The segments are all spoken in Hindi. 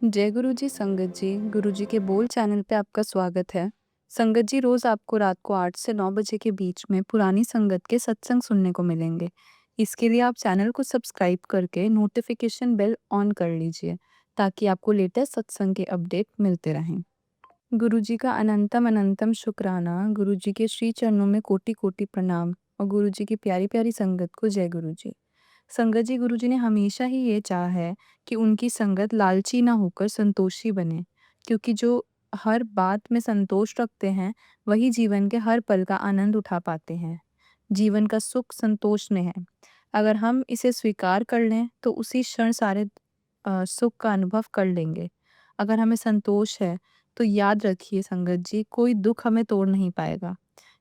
जय गुरु जी, संगत जी। गुरु जी के बोल चैनल पे आपका स्वागत है। संगत जी, रोज़ आपको रात को 8 से 9 बजे के बीच में पुरानी संगत के सत्संग सुनने को मिलेंगे। इसके लिए आप चैनल को सब्सक्राइब करके नोटिफ़िकेशन बेल ऑन कर लीजिए, ताकि आपको लेटेस्ट सत्संग के अपडेट मिलते रहें। गुरु जी का अनंतम अनंतम शुक्राना, गुरु जी के श्री चरणों में कोटि-कोटि प्रणाम और गुरु जी की प्यारी-प्यारी संगत को जय गुरु जी। संगत जी, गुरु जी ने हमेशा ही ये चाहा है कि उनकी संगत लालची ना होकर संतोषी बने, क्योंकि जो हर बात में संतोष रखते हैं, वही जीवन के हर पल का आनंद उठा पाते हैं। जीवन का सुख संतोष में है। अगर हम इसे स्वीकार कर लें, तो उसी क्षण सारे सुख का अनुभव कर लेंगे। अगर हमें संतोष है, तो याद रखिए संगत जी, कोई दुःख हमें तोड़ नहीं पाएगा।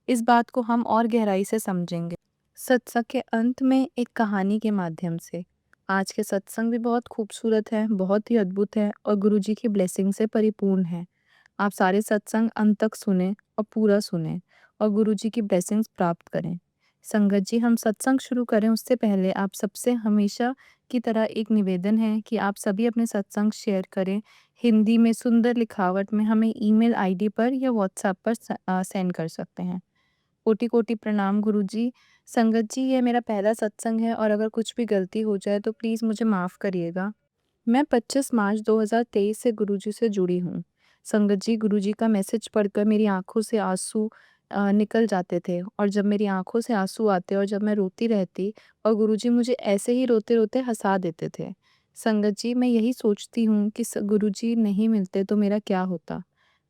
इस बात को हम और गहराई से समझेंगे सत्संग के अंत में एक कहानी के माध्यम से। आज के सत्संग भी बहुत खूबसूरत है, बहुत ही अद्भुत है और गुरु जी की ब्लेसिंग से परिपूर्ण है। आप सारे सत्संग अंत तक सुने और पूरा सुने और गुरु जी की ब्लेसिंग्स प्राप्त करें। संगत जी, हम सत्संग शुरू करें उससे पहले आप सबसे हमेशा की तरह एक निवेदन है कि आप सभी अपने सत्संग शेयर करें। हिंदी में सुंदर लिखावट में हमें ईमेल आईडी पर या व्हाट्सएप पर सेंड कर सकते हैं। कोटि-कोटि प्रणाम गुरुजी। संगत जी, ये मेरा पहला सत्संग है और अगर कुछ भी गलती हो जाए तो प्लीज़ मुझे माफ़ करिएगा। मैं 25 मार्च 2023 से गुरुजी से जुड़ी हूँ। संगत जी, गुरुजी का मैसेज पढ़कर मेरी आँखों से आँसू निकल जाते थे और जब मेरी आँखों से आँसू आते और जब मैं रोती रहती और गुरुजी मुझे ऐसे ही रोते-रोते हँसा देते थे। संगत जी, मैं यही सोचती हूँ कि गुरुजी नहीं मिलते तो मेरा क्या होता?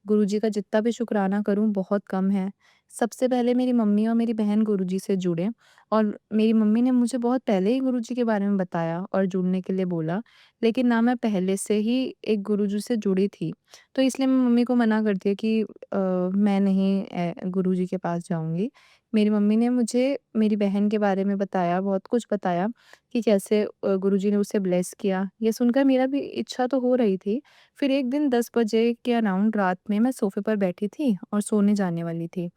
गुरुजी का जितना भी शुक्राना करूँ बहुत कम है। सबसे पहले मेरी मम्मी और मेरी बहन गुरुजी से जुड़े और मेरी मम्मी ने मुझे बहुत पहले ही गुरुजी के बारे में बताया और जुड़ने के लिए बोला, लेकिन ना मैं पहले से ही एक गुरुजी से जुड़ी थी। तो इसलिए मैं मम्मी को मना कर दिया कि मैं नहीं गुरुजी के पास जाऊँगी। मेरी मम्मी ने मुझे मेरी बहन के बारे में बताया, बहुत कुछ बताया कि कैसे गुरुजी ने उसे ब्लेस किया। ये सुनकर मेरा भी इच्छा तो हो रही थी। फिर एक दिन 10 बजे के अराउंड रात में मैं सोफ़े पर बैठी थी और सोने जाने वाली थी।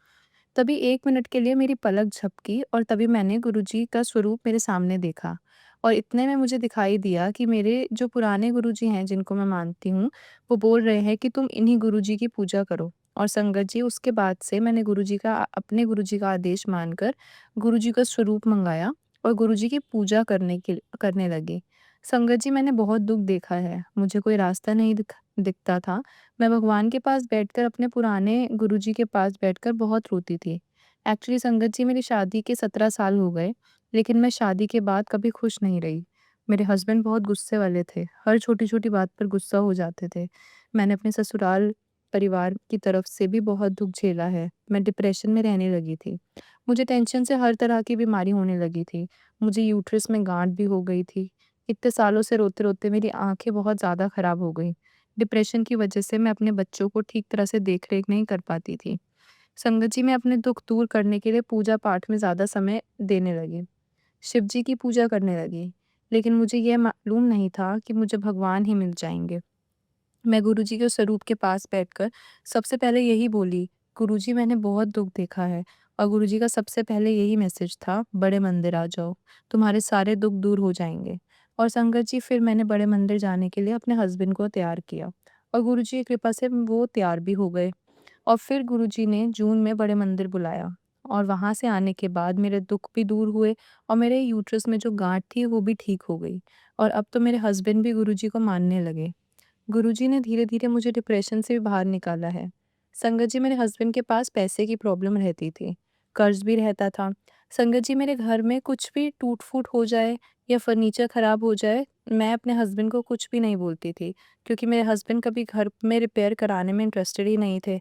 तभी 1 मिनट के लिए मेरी पलक झपकी और तभी मैंने गुरुजी का स्वरूप मेरे सामने देखा और इतने में मुझे दिखाई दिया कि मेरे जो पुराने गुरुजी हैं जिनको मैं मानती हूँ, वो बोल रहे हैं कि तुम इन्हीं गुरुजी की पूजा करो। और संगत जी, उसके बाद से मैंने अपने गुरुजी का आदेश मानकर गुरुजी का स्वरूप मँगाया और गुरुजी की पूजा करने लगी। संगत जी, मैंने बहुत दुःख देखा है, मुझे कोई रास्ता नहीं दिखता था। मैं भगवान के पास बैठकर अपने पुराने गुरुजी के पास बैठकर बहुत रोती थी। एक्चुअली संगत जी, मेरी शादी के 17 साल हो गए, लेकिन मैं शादी के बाद कभी खुश नहीं रही। मेरे हस्बैंड बहुत गुस्से वाले थे, हर छोटी-छोटी बात पर गुस्सा हो जाते थे। मैंने अपने ससुराल परिवार की तरफ से भी बहुत दुःख झेला है। मैं डिप्रेशन में रहने लगी थी। मुझे टेंशन से हर तरह की बीमारी होने लगी थी। मुझे यूट्रस में गाँठ भी हो गई थी। इतने सालों से रोते-रोते मेरी आँखें बहुत ज़्यादा खराब हो गईं। डिप्रेशन की वजह से मैं अपने बच्चों को ठीक तरह से देख-रेख नहीं कर पाती थी। संगत जी, मैं अपने दुःख दूर करने के लिए पूजा-पाठ में ज़्यादा समय देने लगी। शिव जी की पूजा करने लगी। लेकिन मुझे ये मालूम नहीं था कि मुझे भगवान ही मिल जाएँगे। मैं गुरुजी के स्वरूप के पास बैठकर सबसे पहले यही बोली, गुरुजी, मैंने बहुत दुःख देखा है और गुरुजी का सबसे पहले यही मैसेज था, बड़े मंदिर आ जाओ, तुम्हारे सारे दुःख दूर हो जाएँगे। और संगत जी, फिर मैंने बड़े मंदिर जाने के लिए अपने हस्बैंड को तैयार किया और गुरुजी की कृपा से वो तैयार भी हो गए। और फिर गुरुजी ने जून में बड़े मंदिर बुलाया और वहाँ से आने के बाद मेरे दुःख भी दूर हुए और मेरे यूट्रस में जो गाँठ थी वो भी ठीक हो गई और अब तो मेरे हस्बैंड भी गुरुजी को मानने लगे। गुरुजी ने धीरे-धीरे मुझे डिप्रेशन से भी बाहर निकाला है। संगत जी, मेरे हस्बैंड के पास पैसे की प्रॉब्लम रहती थी, कर्ज़ भी रहता था। संगत जी, मेरे घर में कुछ भी टूट-फूट हो जाए या फर्नीचर खराब हो जाए, मैं अपने हस्बैंड को कुछ भी नहीं बोलती थी, क्योंकि मेरे हस्बैंड कभी घर में रिपेयर कराने में इंटरेस्टेड ही नहीं थे।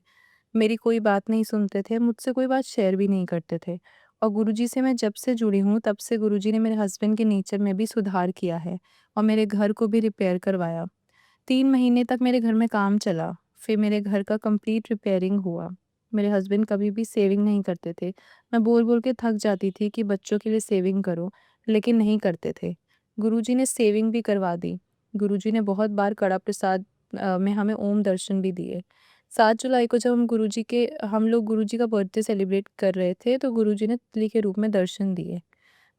मेरी कोई बात नहीं सुनते थे, मुझसे कोई बात शेयर भी नहीं करते थे। और गुरुजी से मैं जब से जुड़ी हूँ, तब से गुरुजी ने मेरे हस्बैंड के नेचर में भी सुधार किया है और मेरे घर को भी रिपेयर करवाया। 3 महीने तक मेरे घर में काम चला, फिर मेरे घर का कंप्लीट रिपेयरिंग हुआ। मेरे हस्बैंड कभी भी सेविंग नहीं करते थे। मैं बोल-बोल के थक जाती थी कि बच्चों के लिए सेविंग करो, लेकिन नहीं करते थे। गुरुजी ने सेविंग भी करवा दी। गुरुजी ने बहुत बार कड़ा प्रसाद में हमें ओम दर्शन भी दिए। 7 जुलाई को जब हम लोग गुरुजी का बर्थडे सेलिब्रेट कर रहे थे, तो गुरुजी ने तितली के रूप में दर्शन दिए।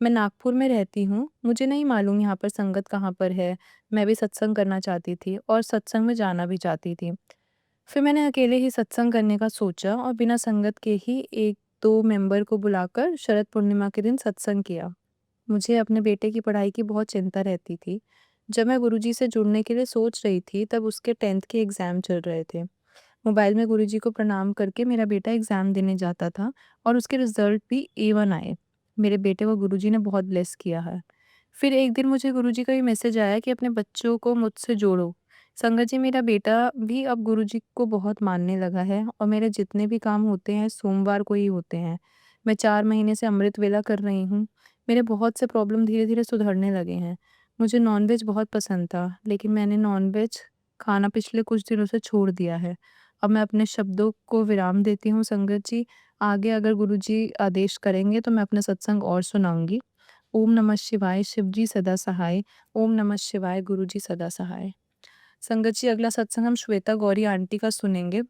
मैं नागपुर में रहती हूँ, मुझे नहीं मालूम यहाँ पर संगत कहाँ पर है। मैं भी सत्संग करना चाहती थी और सत्संग में जाना भी चाहती थी। फिर मैंने अकेले ही सत्संग करने का सोचा और बिना संगत के ही 1-2 मेंबर को बुलाकर शरद पूर्णिमा के दिन सत्संग किया। मुझे अपने बेटे की पढ़ाई की बहुत चिंता रहती थी। जब मैं गुरुजी से जुड़ने के लिए सोच रही थी, तब उसके 10th के एग्ज़ाम चल रहे थे। मोबाइल में गुरुजी को प्रणाम करके मेरा बेटा एग्ज़ाम देने जाता था और उसके रिज़ल्ट भी A1 आए। मेरे बेटे को गुरुजी ने बहुत ब्लेस किया है। फिर एक दिन मुझे गुरुजी का ये मैसेज आया कि अपने बच्चों को मुझसे जोड़ो। संगत जी, मेरा बेटा भी अब गुरुजी को बहुत मानने लगा है और मेरे जितने भी काम होते हैं सोमवार को ही होते हैं। मैं 4 महीने से अमृत वेला कर रही हूँ। मेरे बहुत से प्रॉब्लम धीरे-धीरे सुधरने लगे हैं। मुझे नॉन-वेज बहुत पसंद था, लेकिन मैंने नॉन-वेज खाना पिछले कुछ दिनों से छोड़ दिया है। अब मैं अपने शब्दों को विराम देती हूँ संगत जी। आगे अगर गुरुजी आदेश करेंगे तो मैं अपना सत्संग और सुनाऊँगी। ओम नमः शिवाय, शिव जी सदा सहाय। ओम नमः शिवाय, गुरु जी सदा सहाय। संगत जी, अगला सत्संग हम श्वेता गौरी आंटी का सुनेंगे।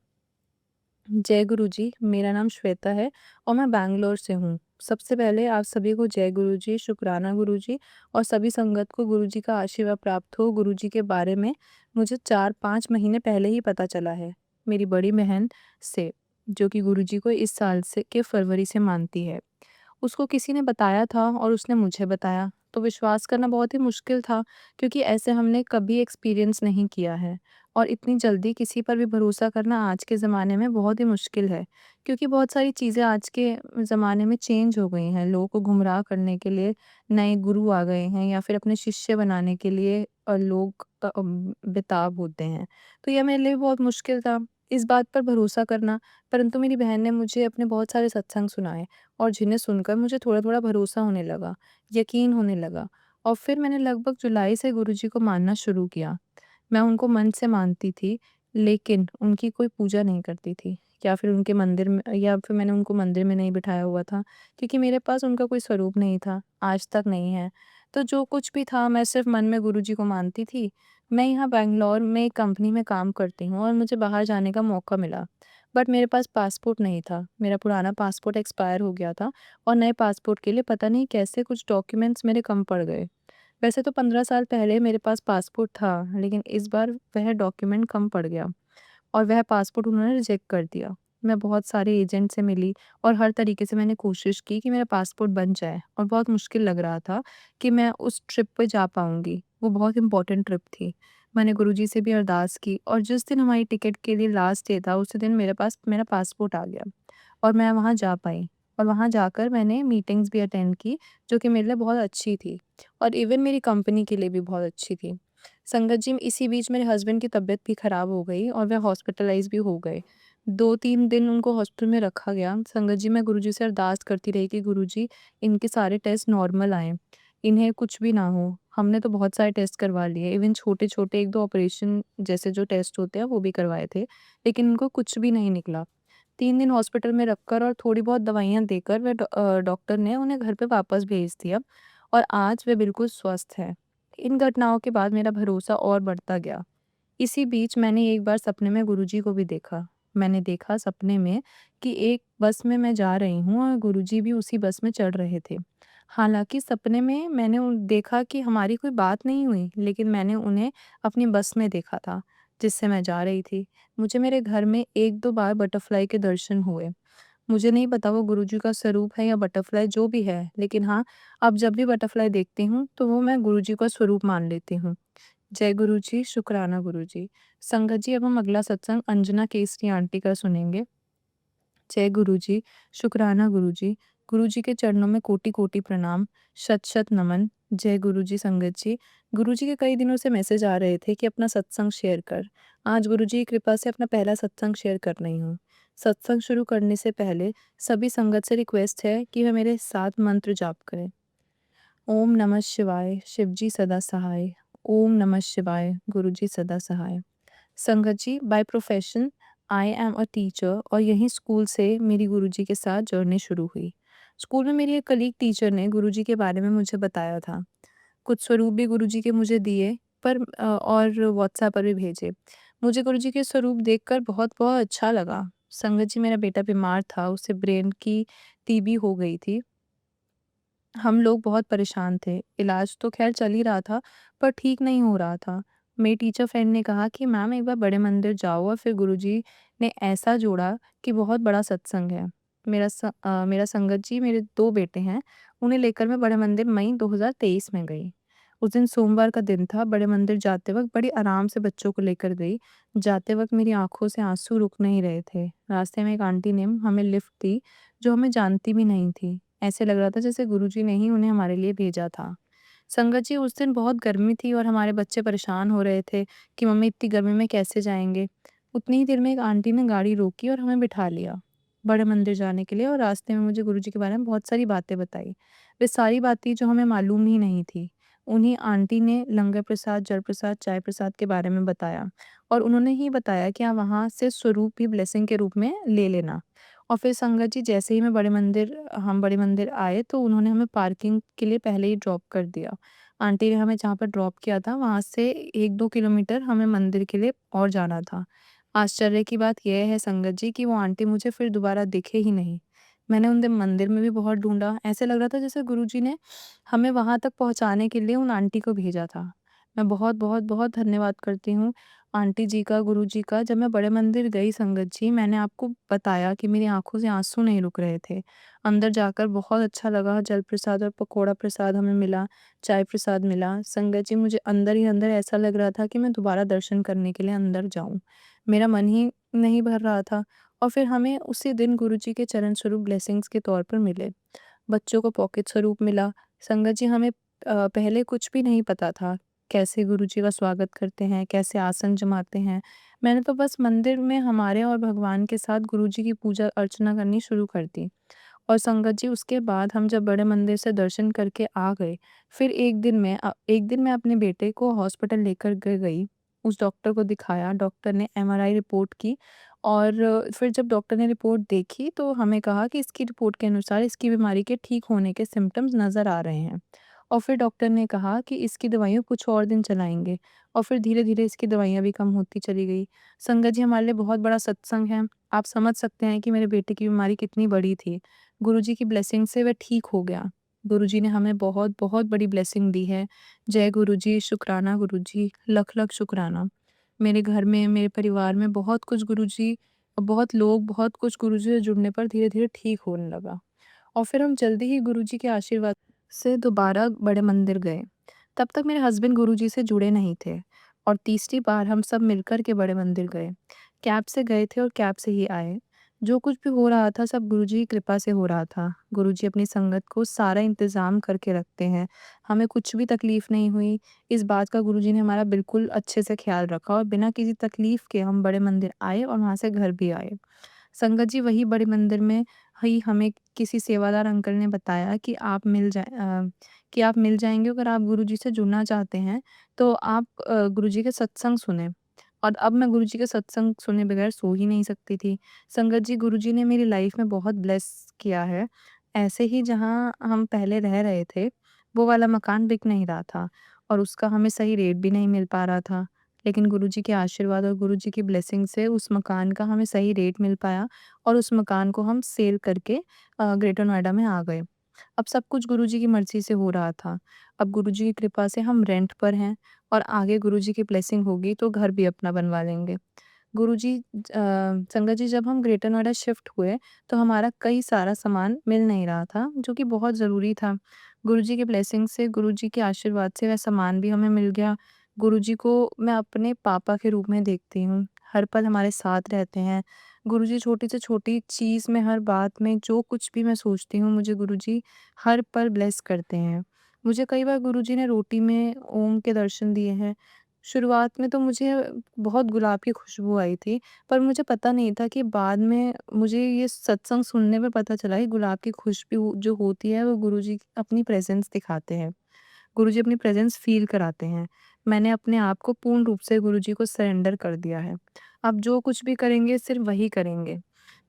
जय गुरु जी, मेरा नाम श्वेता है और मैं बैंगलोर से हूँ। सबसे पहले आप सभी को जय गुरु जी, शुक्राना गुरु जी और सभी संगत को गुरु जी का आशीर्वाद प्राप्त हो। गुरु जी के बारे में मुझे 4-5 महीने पहले ही पता चला है, मेरी बड़ी बहन से, जो कि गुरु जी को इस साल से के फरवरी से मानती है। उसको किसी ने बताया था और उसने मुझे बताया, तो विश्वास करना बहुत ही मुश्किल था क्योंकि ऐसे हमने कभी एक्सपीरियंस नहीं किया है और इतनी जल्दी किसी पर भी भरोसा करना आज के ज़माने में बहुत ही मुश्किल है क्योंकि बहुत सारी चीज़ें आज के ज़माने में चेंज हो गई हैं। लोगों को गुमराह करने के लिए नए गुरु आ गए हैं या फिर अपने शिष्य बनाने के लिए लोग बेताब होते हैं। तो यह मेरे लिए बहुत मुश्किल था, इस बात पर भरोसा करना, परंतु मेरी बहन ने मुझे अपने बहुत सारे सत्संग सुनाए और जिन्हें सुनकर मुझे थोड़ा-थोड़ा भरोसा होने लगा, यकीन होने लगा और फिर मैंने लगभग जुलाई से गुरुजी को मानना शुरू किया। मैं उनको मन से मानती थी, लेकिन उनकी कोई पूजा नहीं करती थी या फिर उनके मंदिर में या फिर मैंने उनको मंदिर में नहीं बिठाया हुआ था क्योंकि मेरे पास उनका कोई स्वरूप नहीं था, आज तक नहीं है। तो जो कुछ भी था मैं सिर्फ़ मन में गुरुजी को मानती थी। मैं यहाँ बैंगलोर में एक कंपनी में काम करती हूँ और मुझे बाहर जाने का मौका मिला। बट मेरे पास पासपोर्ट नहीं था। मेरा पुराना पासपोर्ट एक्सपायर हो गया था और नए पासपोर्ट के लिए पता नहीं कैसे कुछ डॉक्यूमेंट्स मेरे कम पड़ गए। वैसे तो 15 साल पहले मेरे पास पासपोर्ट था, लेकिन इस बार वह डॉक्यूमेंट कम पड़ गया और वह पासपोर्ट उन्होंने रिजेक्ट कर दिया। मैं बहुत सारे एजेंट से मिली और हर तरीके से मैंने कोशिश की कि मेरा पासपोर्ट बन जाए और बहुत मुश्किल लग रहा था कि मैं उस ट्रिप पे जा पाऊँगी। वो बहुत इम्पोर्टेंट ट्रिप थी। मैंने गुरुजी से भी अरदास की और जिस दिन हमारी टिकट के लिए लास्ट डे था, उसी दिन मेरे पास मेरा पासपोर्ट आ गया और मैं वहाँ जा पाई और वहाँ जाकर मैंने मीटिंग्स भी अटेंड की, जो कि मेरे लिए बहुत अच्छी थी और इवन मेरी कंपनी के लिए भी बहुत अच्छी थी। संगत जी, इसी बीच मेरे हस्बैंड की तबीयत भी ख़राब हो गई और वह हॉस्पिटलाइज़ भी हो गए। 2-3 दिन उनको हॉस्पिटल में रखा गया। संगत जी, मैं गुरुजी से अरदास करती रही कि गुरुजी, इनके सारे टेस्ट नॉर्मल आएँ, इन्हें कुछ भी ना हो। हमने तो बहुत सारे टेस्ट करवा लिए, इवन छोटे-छोटे 1-2 ऑपरेशन जैसे जो टेस्ट होते हैं वो भी करवाए थे, लेकिन उनको कुछ भी नहीं निकला। 3 दिन हॉस्पिटल में रखकर और थोड़ी बहुत दवाइयाँ देकर डॉक्टर ने उन्हें घर पे वापस भेज दिया और आज वे बिल्कुल स्वस्थ हैं। इन घटनाओं के बाद मेरा भरोसा और बढ़ता गया। इसी बीच मैंने एक बार सपने में गुरुजी को भी देखा। मैंने देखा सपने में कि एक बस में मैं जा रही हूँ और गुरुजी भी उसी बस में चढ़ रहे थे। हालाँकि सपने में मैंने देखा कि हमारी कोई बात नहीं हुई, लेकिन मैंने उन्हें अपनी बस में देखा था, जिससे मैं जा रही थी। मुझे मेरे घर में 1-2 बार बटरफ्लाई के दर्शन हुए। मुझे नहीं पता वो गुरुजी का स्वरूप है या बटरफ्लाई जो भी है, लेकिन हाँ, अब जब भी बटरफ्लाई देखती हूँ, तो वो मैं गुरुजी का स्वरूप मान लेती हूँ। जय गुरु जी, शुक्राना गुरु जी। संगत जी, अब हम अगला सत्संग अंजना केसरी आंटी का सुनेंगे। जय गुरु जी, शुक्राना गुरु जी। गुरु जी के चरणों में कोटि-कोटि प्रणाम, शत-शत नमन। जय गुरु जी संगत जी। गुरु जी के कई दिनों से मैसेज आ रहे थे कि अपना सत्संग शेयर कर। आज गुरु जी की कृपा से अपना पहला सत्संग शेयर कर रही हूँ। सत्संग शुरू करने से पहले सभी संगत से रिक्वेस्ट है कि वे मेरे साथ मंत्र जाप करें। ओम नमः शिवाय, शिव जी सदा सहाय। ओम नमः शिवाय, गुरु जी सदा सहाय। संगत जी, by profession I am a teacher और यहीं स्कूल से मेरी गुरुजी के साथ जर्नी शुरू हुई। स्कूल में मेरी एक कलीग टीचर ने गुरुजी के बारे में मुझे बताया था। कुछ स्वरूप भी गुरुजी के मुझे दिए पर और व्हाट्सएप पर भी भेजे। मुझे गुरुजी के स्वरूप देखकर बहुत बहुत अच्छा लगा। संगत जी, मेरा बेटा बीमार था, उसे ब्रेन की टीबी हो गई थी हम लोग बहुत परेशान थे। इलाज तो ख़ैर चल ही रहा था, पर ठीक नहीं हो रहा था। मेरी टीचर फ्रेंड ने कहा कि मैम एक बार बड़े मंदिर जाओ, और फिर गुरुजी ने ऐसा जोड़ा कि बहुत बड़ा सत्संग है। मेरा संगत जी, मेरे 2 बेटे हैं, उन्हें लेकर मैं बड़े मंदिर मई 2023 में गई। उस दिन सोमवार का दिन था। बड़े मंदिर जाते वक़्त बड़ी आराम से बच्चों को लेकर गई। जाते वक़्त मेरी आँखों से आँसू रुक नहीं रहे थे। रास्ते में एक आंटी ने हमें लिफ्ट दी, जो हमें जानती भी नहीं थी। ऐसे लग रहा था जैसे गुरुजी ने ही उन्हें हमारे लिए भेजा था। संगत जी, उस दिन बहुत गर्मी थी और हमारे बच्चे परेशान हो रहे थे कि मम्मी इतनी गर्मी में कैसे जाएँगे। उतनी ही देर में एक आंटी ने गाड़ी रोकी और हमें बिठा लिया बड़े मंदिर जाने के लिए, और रास्ते में मुझे गुरुजी के बारे में बहुत सारी बातें बताई। वे सारी बातें जो हमें मालूम ही नहीं थी। उन्हीं आंटी ने लंगर प्रसाद, जल प्रसाद, चाय प्रसाद के बारे में बताया, और उन्होंने ही बताया कि आप वहाँ से स्वरूप भी ब्लेसिंग के रूप में ले लेना। और फिर संगत जी, जैसे ही हम बड़े मंदिर आए, तो उन्होंने हमें पार्किंग के लिए पहले ही ड्रॉप कर दिया। आंटी ने हमें जहाँ पर ड्रॉप किया था, वहाँ से 1-2 किलोमीटर हमें मंदिर के लिए और जाना था। आश्चर्य की बात ये है संगत जी, कि वो आंटी मुझे फिर दोबारा दिखे ही नहीं। मैंने उन दिन मंदिर में भी बहुत ढूँढा, ऐसे लग रहा था जैसे गुरुजी ने हमें वहाँ तक पहुँचाने के लिए उन आंटी को भेजा था। मैं बहुत, बहुत, बहुत धन्यवाद करती हूँ आंटी जी का, गुरुजी का। जब मैं बड़े मंदिर गई संगत जी, मैंने आपको बताया कि मेरी आँखों से आँसू नहीं रुक रहे थे। अंदर जाकर बहुत अच्छा लगा, जल प्रसाद और पकोड़ा प्रसाद हमें मिला, चाय प्रसाद मिला। संगत जी, मुझे अंदर ही अंदर ऐसा लग रहा था कि मैं दोबारा दर्शन करने के लिए अंदर जाऊँ। मेरा मन ही नहीं भर रहा था, और फिर हमें उसी दिन गुरुजी के चरण स्वरूप ब्लेसिंग्स के तौर पर मिले। बच्चों को पॉकेट स्वरूप मिला। संगत जी, हमें पहले कुछ भी नहीं पता था, कैसे गुरुजी का स्वागत करते हैं, कैसे आसन जमाते हैं। मैंने तो बस मंदिर में हमारे और भगवान के साथ गुरुजी की पूजा अर्चना करनी शुरू कर दी। और संगत जी, उसके बाद हम जब बड़े मंदिर से दर्शन करके आ गए, फिर एक दिन मैं अपने बेटे को हॉस्पिटल लेकर गई। उस डॉक्टर को दिखाया, डॉक्टर ने एमआरआई रिपोर्ट की, और फिर जब डॉक्टर ने रिपोर्ट देखी, तो हमें कहा कि इसकी रिपोर्ट के अनुसार इसकी बीमारी के ठीक होने के सिम्पटम्स नज़र आ रहे हैं। और फिर डॉक्टर ने कहा कि इसकी दवाइयाँ कुछ और दिन चलाएँगे, और फिर धीरे-धीरे इसकी दवाइयाँ भी कम होती चली गई। संगत जी, हमारे लिए बहुत बड़ा सत्संग है। आप समझ सकते हैं कि मेरे बेटे की बीमारी कितनी बड़ी थी। गुरुजी की ब्लेसिंग से वह ठीक हो गया। गुरुजी ने हमें बहुत, बहुत बड़ी ब्लेसिंग दी है। जय गुरुजी, शुकराना गुरुजी, लख-लख शुकराना। मेरे घर में, मेरे परिवार में बहुत कुछ गुरुजी, बहुत लोग, बहुत कुछ गुरुजी से जुड़ने पर धीरे-धीरे ठीक होने लगा। और फिर हम जल्दी ही गुरुजी के आशीर्वाद से दोबारा बड़े मंदिर गए। तब तक मेरे हस्बैंड गुरुजी से जुड़े नहीं थे, और तीसरी बार हम सब मिलकर के बड़े मंदिर गए। कैब से गए थे और कैब से ही आए। जो कुछ भी हो रहा था, सब गुरुजी की कृपा से हो रहा था। गुरुजी अपनी संगत को सारा इंतज़ाम करके रखते हैं। हमें कुछ भी तकलीफ़ नहीं हुई। इस बात का गुरुजी ने हमारा बिल्कुल अच्छे से ख़्याल रखा, और बिना किसी तकलीफ़ के हम बड़े मंदिर आए और वहाँ से घर भी आए। संगत जी, वही बड़े मंदिर में ही हमें किसी सेवादार अंकल ने बताया कि आप मिल जाएँगे, अगर आप गुरुजी से जुड़ना चाहते हैं, तो आप गुरुजी के सत्संग सुनें। और अब मैं गुरुजी के सत्संग सुने बगैर सो ही नहीं सकती थी। संगत जी, गुरुजी ने मेरी लाइफ़ में बहुत ब्लेस किया है। ऐसे ही जहाँ हम पहले रह रहे थे, वो वाला मकान बिक नहीं रहा था, और उसका हमें सही रेट भी नहीं मिल पा रहा था। लेकिन गुरुजी के आशीर्वाद और गुरुजी की ब्लेसिंग से उस मकान का हमें सही रेट मिल पाया, और उस मकान को हम सेल करके ग्रेटर नोएडा में आ गए। अब सब कुछ गुरुजी की मर्ज़ी से हो रहा था। अब गुरुजी की कृपा से हम रेंट पर हैं, और आगे गुरुजी की ब्लेसिंग होगी तो घर भी अपना बनवा लेंगे। संगत जी, जब हम ग्रेटर नोएडा शिफ्ट हुए, तो हमारा कई सारा सामान मिल नहीं रहा था, जो कि बहुत ज़रूरी था। गुरुजी की ब्लेसिंग से, गुरुजी के आशीर्वाद से वह सामान भी हमें मिल गया। गुरुजी को मैं अपने पापा के रूप में देखती हूँ, हर पल हमारे साथ रहते हैं। गुरुजी छोटी से छोटी चीज़ में, हर बात में, जो कुछ भी मैं सोचती हूँ, मुझे गुरुजी हर पल ब्लेस करते हैं। मुझे कई बार गुरुजी ने रोटी में ओम के दर्शन दिए हैं। शुरुआत में तो मुझे बहुत गुलाब की खुशबू आई थी, पर मुझे पता नहीं था कि बाद में मुझे ये सत्संग सुनने में पता चला कि गुलाब की खुशबू जो होती है, वो गुरुजी अपनी प्रेज़ेंस दिखाते हैं। गुरुजी अपनी प्रेज़ेंस फ़ील कराते हैं। मैंने अपने आप को पूर्ण रूप से गुरुजी को सरेंडर कर दिया है। अब जो कुछ भी करेंगे, सिर्फ़ वही करेंगे।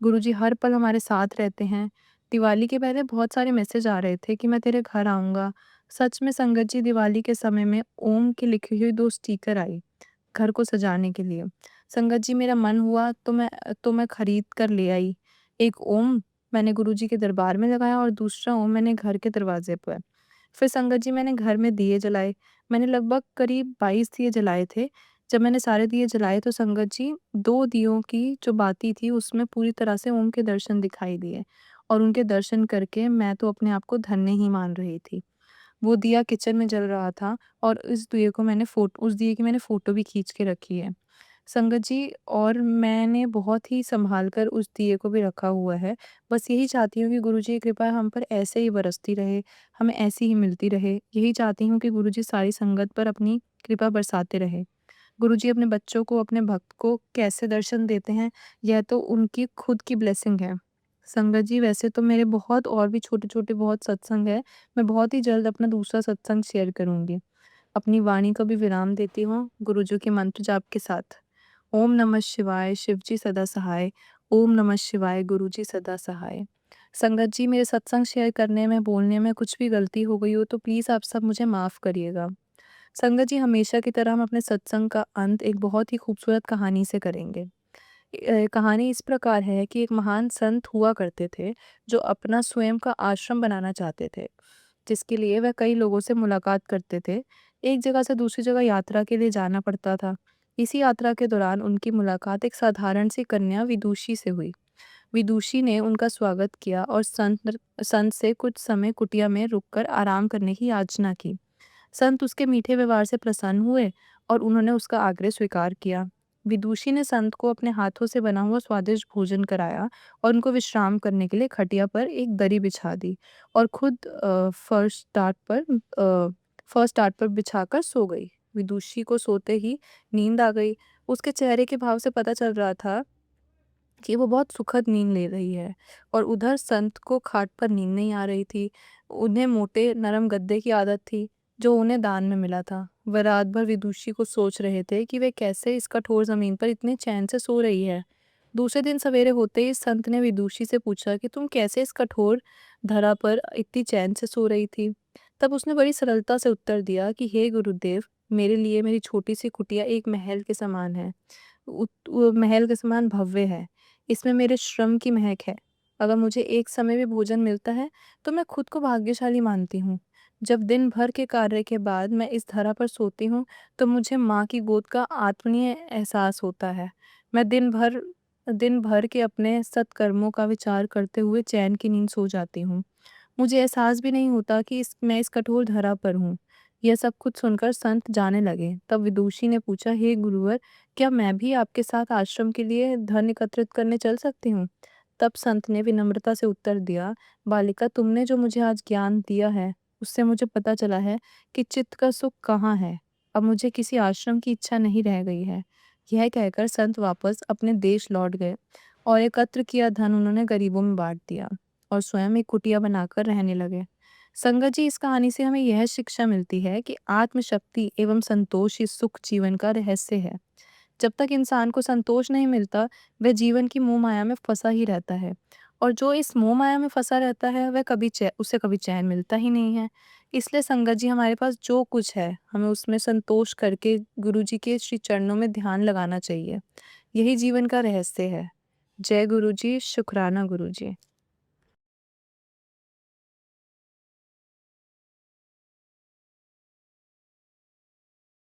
गुरुजी हर पल हमारे साथ रहते हैं। दिवाली के पहले बहुत सारे मैसेज आ रहे थे कि मैं तेरे घर आऊँगा। सच में संगत जी, दिवाली के समय में ओम की लिखी हुई 2 स्टिकर आई, घर को सजाने के लिए। संगत जी, मेरा मन हुआ तो मैं खरीद कर ले आई। एक ओम मैंने गुरुजी के दरबार में लगाया और दूसरा ओम मैंने घर के दरवाजे पर। फिर संगत जी मैंने घर में दिए जलाए। मैंने लगभग करीब 22 दिए जलाए थे। जब मैंने सारे दिए जलाए तो संगत जी 2 दियों की जो बाती थी उसमें पूरी तरह से ओम के दर्शन दिखाई दिए और उनके दर्शन करके मैं तो अपने आप को धन्य ही मान रही थी। वो दिया किचन में जल रहा था और उस दिए की मैंने फ़ोटो भी खींच के रखी है। संगत जी और मैंने बहुत ही सँभाल कर उस दिए को भी रखा हुआ है। बस यही चाहती हूँ कि गुरुजी की कृपा हम पर ऐसे ही बरसती रहे, हमें ऐसी ही मिलती रहे। यही चाहती हूँ कि गुरुजी सारी संगत पर अपनी कृपा बरसाते रहें। गुरुजी अपने बच्चों को, अपने भक्त को कैसे दर्शन देते हैं, यह तो उनकी खुद की ब्लेसिंग है। संगत जी वैसे तो मेरे बहुत और भी छोटे-छोटे बहुत सत्संग हैं। मैं बहुत ही जल्द अपना दूसरा सत्संग शेयर करूँगी। अपनी वाणी को भी विराम देती हूँ गुरुजी के मंत्र जाप के साथ। ओम नमः शिवाय, शिवजी सदा सहाय। ओम नमः शिवाय, गुरुजी सदा सहाय। संगत जी मेरे सत्संग शेयर करने में, बोलने में कुछ भी गलती हो गई हो तो प्लीज़ आप सब मुझे माफ़ करिएगा। संगत जी हमेशा की तरह हम अपने सत्संग का अंत एक बहुत ही खूबसूरत कहानी से करेंगे। कहानी इस प्रकार है कि एक महान संत हुआ करते थे, जो अपना स्वयं का आश्रम बनाना चाहते थे, जिसके लिए वह कई लोगों से मुलाकात करते थे। एक जगह से दूसरी जगह यात्रा के लिए जाना पड़ता था। इसी यात्रा के दौरान उनकी मुलाकात एक साधारण सी कन्या विदुषी से हुई। विदुषी ने उनका स्वागत किया और संत से कुछ समय कुटिया में रुककर आराम करने की याचना की। संत उसके मीठे व्यवहार से प्रसन्न हुए और उन्होंने उसका आग्रह स्वीकार किया। विदुषी ने संत को अपने हाथों से बना हुआ स्वादिष्ट भोजन कराया और उनको विश्राम करने के लिए खटिया पर एक दरी बिछा दी और खुद फर्स्ट टाट पर बिछाकर सो गई। विदुषी को सोते ही नींद आ गई। उसके चेहरे के भाव से पता चल रहा था कि वो बहुत सुखद नींद ले रही है और उधर संत को खाट पर नींद नहीं आ रही थी। उन्हें मोटे नरम गद्दे की आदत थी, जो उन्हें दान में मिला था। वह रात भर विदुषी को सोच रहे थे कि वे कैसे इस कठोर ज़मीन पर इतने चैन से सो रही है। दूसरे दिन सवेरे होते ही संत ने विदुषी से पूछा कि तुम कैसे इस कठोर धरा पर इतनी चैन से सो रही थी? तब उसने बड़ी सरलता से उत्तर दिया कि हे गुरुदेव, मेरे लिए मेरी छोटी सी कुटिया एक महल के समान है। वो महल के समान भव्य है। इसमें मेरे श्रम की महक है। अगर मुझे एक समय भी भोजन मिलता है, तो मैं खुद को भाग्यशाली मानती हूँ। जब दिन भर के कार्य के बाद मैं इस धरा पर सोती हूँ, तो मुझे माँ की गोद का आत्मीय एहसास होता है। मैं दिन भर के अपने सत्कर्मों का विचार करते हुए चैन की नींद सो जाती हूँ। मुझे एहसास भी नहीं होता कि मैं इस कठोर धरा पर हूँ। यह सब कुछ सुनकर संत जाने लगे। तब विदुषी ने पूछा, हे गुरुवर, क्या मैं भी आपके साथ आश्रम के लिए धन एकत्रित करने चल सकती हूँ? तब संत ने विनम्रता से उत्तर दिया, बालिका, तुमने जो मुझे आज ज्ञान दिया है, उससे मुझे पता चला है कि चित्त का सुख कहाँ है। अब मुझे किसी आश्रम की इच्छा नहीं रह गई है। यह कहकर संत वापस अपने देश लौट गए और एकत्र किया धन उन्होंने गरीबों में बांट दिया और स्वयं एक कुटिया बनाकर रहने लगे। संगत जी, इस कहानी से हमें यह शिक्षा मिलती है कि आत्मशक्ति एवं संतोष ही सुख जीवन का रहस्य है। जब तक इंसान को संतोष नहीं मिलता, वह जीवन की मोह माया में फंसा ही रहता है और जो इस मोह माया में फंसा रहता है वह उसे कभी चैन मिलता ही नहीं है। इसलिए संगत जी, हमारे पास जो कुछ है हमें उसमें संतोष करके गुरु जी के श्री चरणों में ध्यान लगाना चाहिए। यही जीवन का रहस्य है। जय गुरु जी, शुक्राना गुरु जी।